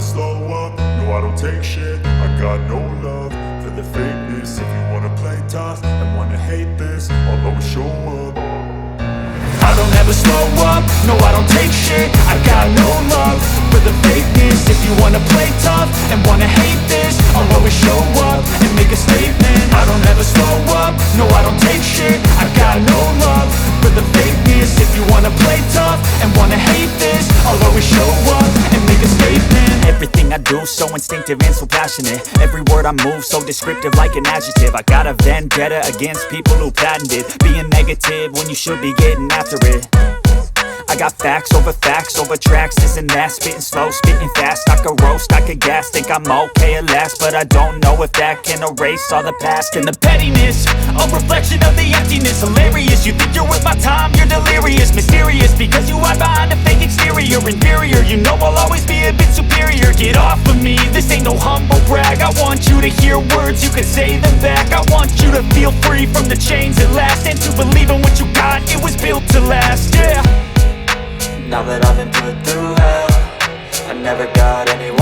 slow up, no I don't take shit. I got no love for the fakeness. If you wanna play tough and wanna hate this, I'll always show up. I don't ever slow up, no I don't take shit. I got no love for the fakeness. If you wanna play tough and wanna hate this, I'll always show up and make a statement. I don't ever slow up, no I don't take shit. I got no love for the fakeness. If you wanna play tough and wanna hate this, I'll always show up and make a statement. Everything I do so instinctive and so passionate. Every word I move so descriptive like an adjective. I got a vendetta against people who patented being negative when you should be getting after it. I got facts over tracks, this and that. Spitting slow, spitting fast, I could roast, I could gas. Think I'm okay at last, but I don't know if that can erase all the past. And the pettiness, a reflection of the emptiness. Hilarious, you think you're worth my time, you're delirious. Mysterious, because you hide behind a fake exterior. Inferior, you know I'll always be a bit superior. Get off of me, this ain't no humble brag. I want you to hear words, you can say them back. I want you to feel free from the chains at last, and to believe in what you got, it was built to last, yeah. Now that I've been put through hell, I never got anyone